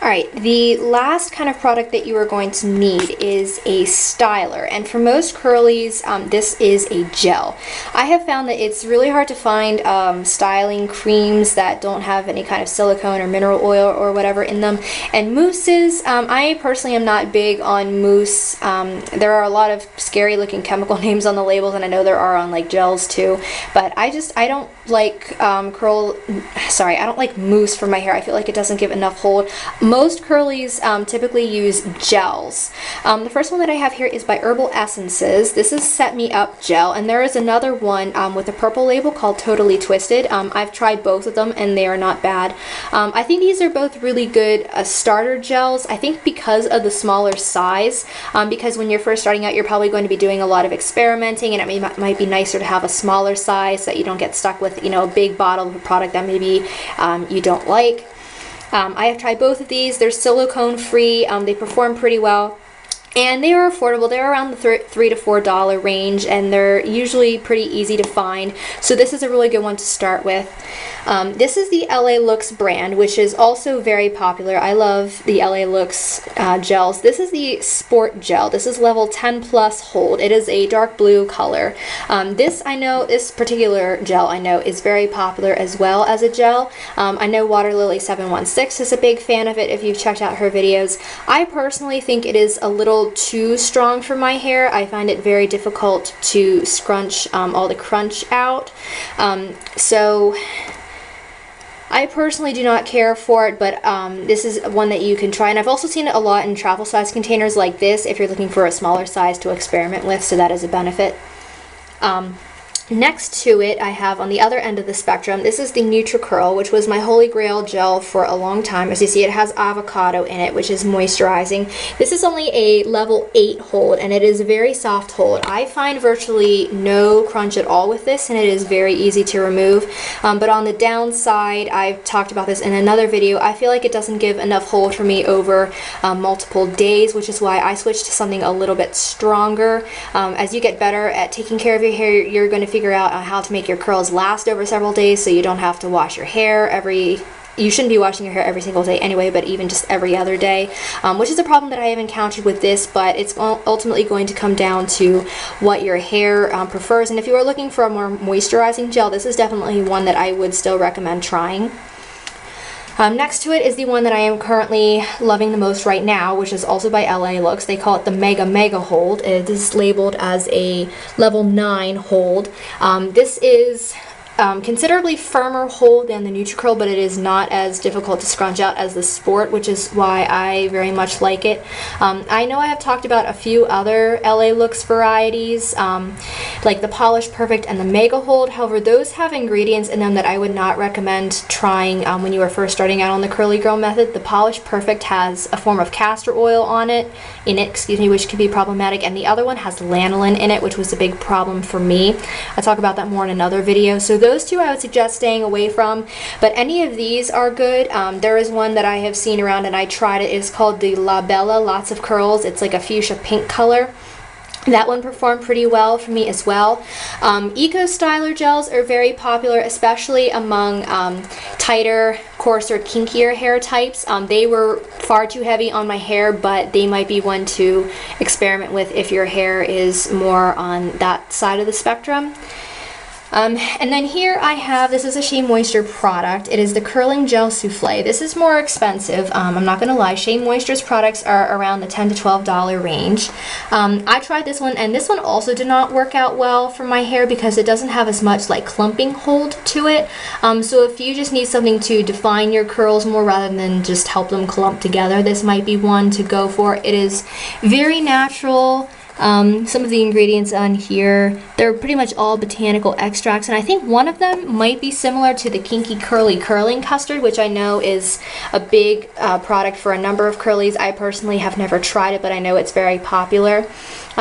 Alright, the last kind of product that you are going to need is a styler, and for most curlies, this is a gel. I have found that it's really hard to find styling creams that don't have any kind of silicone or mineral oil or whatever in them, and mousses, I personally am not big on mousse. There are a lot of scary looking chemical names on the labels, and I know there are on like gels too, but I don't like I don't like mousse for my hair. I feel like it doesn't give enough hold. Most curlies typically use gels. The first one that I have here is by Herbal Essences. This is Set Me Up Gel, and there is another one with a purple label called Totally Twisted. I've tried both of them and they are not bad. I think these are both really good starter gels. I think because of the smaller size, because when you're first starting out, you're probably going to be doing a lot of experimenting, and it might be nicer to have a smaller size so that you don't get stuck with, you know, a big bottle of a product that maybe you don't like. I have tried both of these. They're silicone free. They perform pretty well. And they are affordable. They're around the $3 to $4 range, and they're usually pretty easy to find. So this is a really good one to start with. This is the LA Looks brand, which is also very popular. I love the LA Looks gels. This is the Sport Gel. This is level 10 plus hold. It is a dark blue color. This particular gel I know is very popular as well as a gel. I know Water Lily 716 is a big fan of it if you've checked out her videos. I personally think it is a little too strong for my hair. I find it very difficult to scrunch all the crunch out. So I personally do not care for it, but this is one that you can try, and I've also seen it a lot in travel size containers like this if you're looking for a smaller size to experiment with, so that is a benefit. Next to it, I have on the other end of the spectrum, this is the NutriCurl, which was my holy grail gel for a long time. As you see, it has avocado in it, which is moisturizing. This is only a level 8 hold, and it is a very soft hold. I find virtually no crunch at all with this, and it is very easy to remove. But on the downside, I've talked about this in another video, I feel like it doesn't give enough hold for me over multiple days, which is why I switched to something a little bit stronger. As you get better at taking care of your hair, you're going to figure out how to make your curls last over several days, so you don't have to wash your hair you shouldn't be washing your hair every single day anyway, but even just every other day, which is a problem that I have encountered with this, but it's ultimately going to come down to what your hair prefers. And if you are looking for a more moisturizing gel, this is definitely one that I would still recommend trying. Next to it is the one that I am currently loving the most right now, which is also by LA Looks. They call it the Mega Hold. It is labeled as a level 9 hold. This is considerably firmer hold than the NutriCurl, but it is not as difficult to scrunch out as the Sport, which is why I very much like it. I know I have talked about a few other LA Looks varieties, like the Polish Perfect and the Mega Hold. However, those have ingredients in them that I would not recommend trying when you are first starting out on the curly girl method. The Polish Perfect has a form of castor oil in it, which can be problematic, and the other one has lanolin in it, which was a big problem for me. I'll talk about that more in another video. So those two I would suggest staying away from, but any of these are good. There is one that I have seen around and I tried it. It's called the La Bella Lots of Curls. It's like a fuchsia pink color. That one performed pretty well for me as well. Eco Styler gels are very popular, especially among tighter, coarser, kinkier hair types. They were far too heavy on my hair, but they might be one to experiment with if your hair is more on that side of the spectrum. And then here I have, this is a Shea Moisture product. It is the Curling Gel Souffle. This is more expensive. I'm not going to lie. Shea Moisture's products are around the $10 to $12 range. I tried this one, and this one also did not work out well for my hair because it doesn't have as much like clumping hold to it. So if you just need something to define your curls more rather than just help them clump together, this might be one to go for. It is very natural. Some of the ingredients on here, they're pretty much all botanical extracts, and I think one of them might be similar to the Kinky Curly Curling Custard, which I know is a big product for a number of curlies. I personally have never tried it, but I know it's very popular.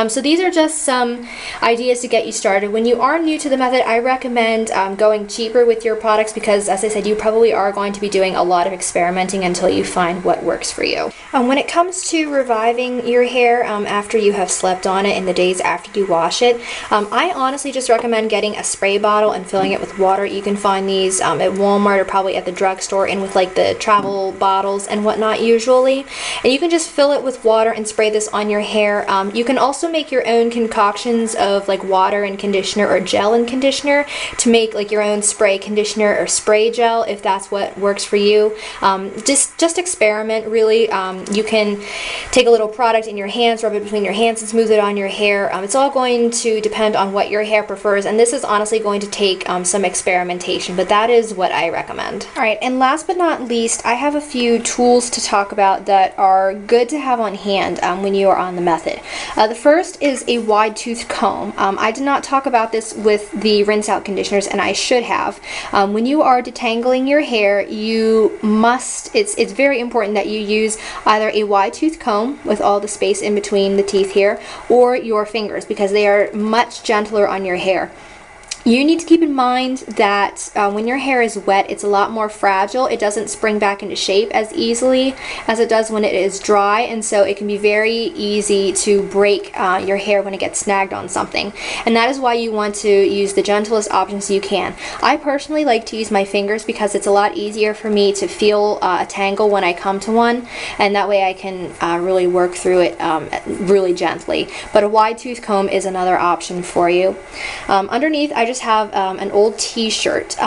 So these are just some ideas to get you started. When you are new to the method, I recommend going cheaper with your products because, as I said, you probably are going to be doing a lot of experimenting until you find what works for you. When it comes to reviving your hair after you have slept on it in the days after you wash it, I honestly just recommend getting a spray bottle and filling it with water. You can find these at Walmart or probably at the drugstore and with like the travel bottles and whatnot usually. And you can just fill it with water and spray this on your hair. You can also make your own concoctions of like water and conditioner or gel and conditioner to make like your own spray conditioner or spray gel if that's what works for you. Just experiment really. You can take a little product in your hands, rub it between your hands and smooth it on your hair. It's all going to depend on what your hair prefers, and this is honestly going to take some experimentation, but that is what I recommend. Alright, and last but not least, I have a few tools to talk about that are good to have on hand when you are on the method. The first is a wide tooth comb. I did not talk about this with the rinse out conditioners, and I should have. When you are detangling your hair, you must, it's very important that you use either a wide tooth comb with all the space in between the teeth here, or your fingers, because they are much gentler on your hair. You need to keep in mind that when your hair is wet, it's a lot more fragile. It doesn't spring back into shape as easily as it does when it is dry, and so it can be very easy to break your hair when it gets snagged on something. And that is why you want to use the gentlest options you can. I personally like to use my fingers because it's a lot easier for me to feel a tangle when I come to one, and that way I can really work through it really gently. But a wide tooth comb is another option for you. Underneath, I just have an old t-shirt.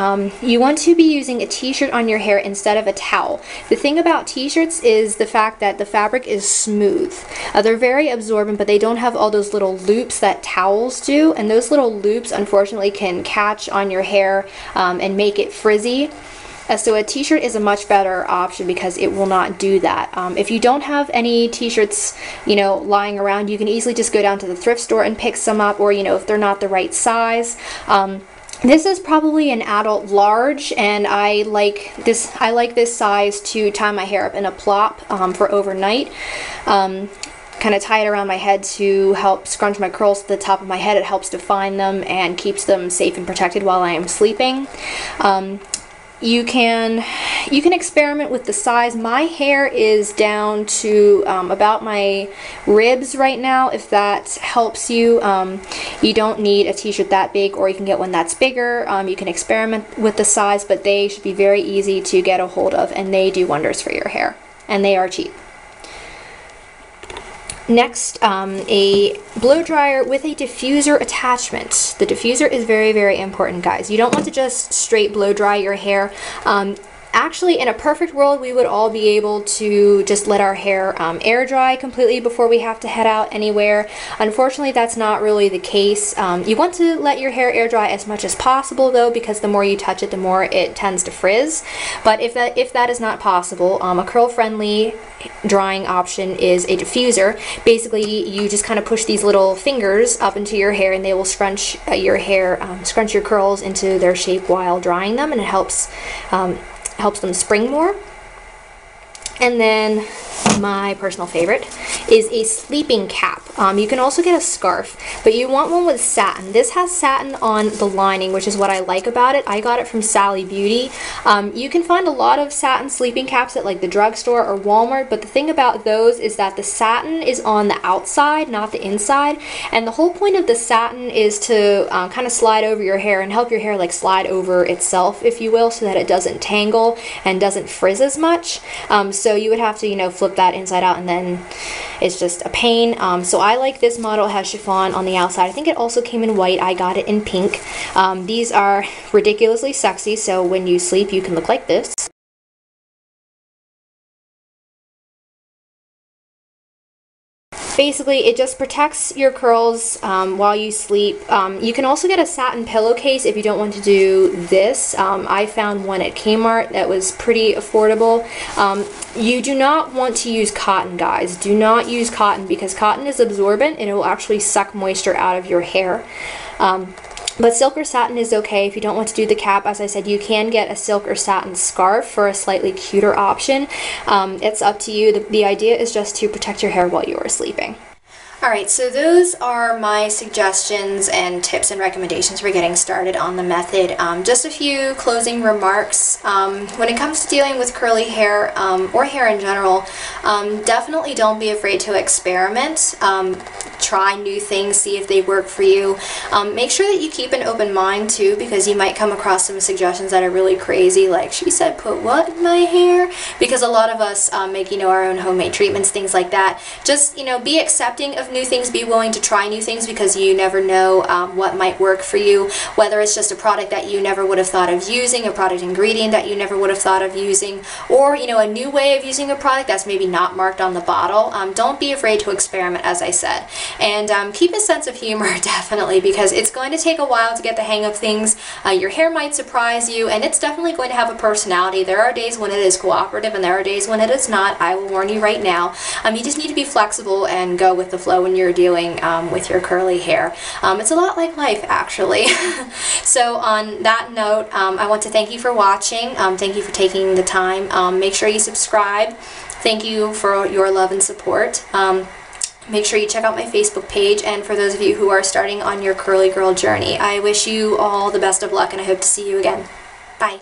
You want to be using a t-shirt on your hair instead of a towel. The thing about t-shirts is the fact that the fabric is smooth. They're very absorbent, but they don't have all those little loops that towels do, and those little loops unfortunately can catch on your hair and make it frizzy. So a t-shirt is a much better option because it will not do that. If you don't have any t-shirts, lying around, you can easily just go down to the thrift store and pick some up, or, if they're not the right size. This is probably an adult large, and I like this size to tie my hair up in a plop for overnight. Kind of tie it around my head to help scrunch my curls to the top of my head. It helps define them and keeps them safe and protected while I am sleeping. You can experiment with the size. My hair is down to about my ribs right now. If that helps you, you don't need a t-shirt that big, or you can get one that's bigger. You can experiment with the size, but they should be very easy to get a hold of, and they do wonders for your hair, and they are cheap. Next, a blow dryer with a diffuser attachment. The diffuser is very, very important, guys. You don't want to just straight blow dry your hair. Actually, in a perfect world, we would all be able to just let our hair air dry completely before we have to head out anywhere. Unfortunately, that's not really the case. You want to let your hair air dry as much as possible, though, because the more you touch it, the more it tends to frizz. But if that is not possible, a curl-friendly drying option is a diffuser. Basically, you just kind of push these little fingers up into your hair, and they will scrunch your hair, scrunch your curls into their shape while drying them, and it helps them spring more. And then my personal favorite is a sleeping cap. You can also get a scarf, but you want one with satin. This has satin on the lining, which is what I like about it. I got it from Sally Beauty. You can find a lot of satin sleeping caps at like the drugstore or Walmart, but the thing about those is that the satin is on the outside, not the inside, and the whole point of the satin is to kind of slide over your hair and help your hair like slide over itself, if you will, so that it doesn't tangle and doesn't frizz as much. So you would have to, flip that inside out, and then it's just a pain. So I like this model. It has chiffon on the outside. I think it also came in white. I got it in pink. These are ridiculously sexy, so when you sleep, you can look like this. Basically, it just protects your curls while you sleep. You can also get a satin pillowcase if you don't want to do this. I found one at Kmart that was pretty affordable. You do not want to use cotton, guys. Do not use cotton, because cotton is absorbent and it will actually suck moisture out of your hair. But silk or satin is okay. If you don't want to do the cap, as I said, you can get a silk or satin scarf for a slightly cuter option. It's up to you. The idea is just to protect your hair while you are sleeping. Alright, so those are my suggestions and tips and recommendations for getting started on the method. Just a few closing remarks. When it comes to dealing with curly hair, or hair in general, definitely don't be afraid to experiment. Try new things, see if they work for you. Make sure that you keep an open mind too, because you might come across some suggestions that are really crazy, like she said put what in my hair? Because a lot of us make, our own homemade treatments, things like that. Just, be accepting of new things, be willing to try new things, because you never know what might work for you, whether it's just a product that you never would have thought of using, a product ingredient that you never would have thought of using, or a new way of using a product that's maybe not marked on the bottle. Don't be afraid to experiment, as I said, and keep a sense of humor definitely, because it's going to take a while to get the hang of things. Your hair might surprise you, and it's definitely going to have a personality. There are days when it is cooperative and there are days when it is not. I will warn you right now. You just need to be flexible and go with the flow when you're dealing with your curly hair. It's a lot like life, actually. So on that note, I want to thank you for watching. Thank you for taking the time. Make sure you subscribe. Thank you for your love and support. Make sure you check out my Facebook page, and for those of you who are starting on your curly girl journey, I wish you all the best of luck, and I hope to see you again. Bye.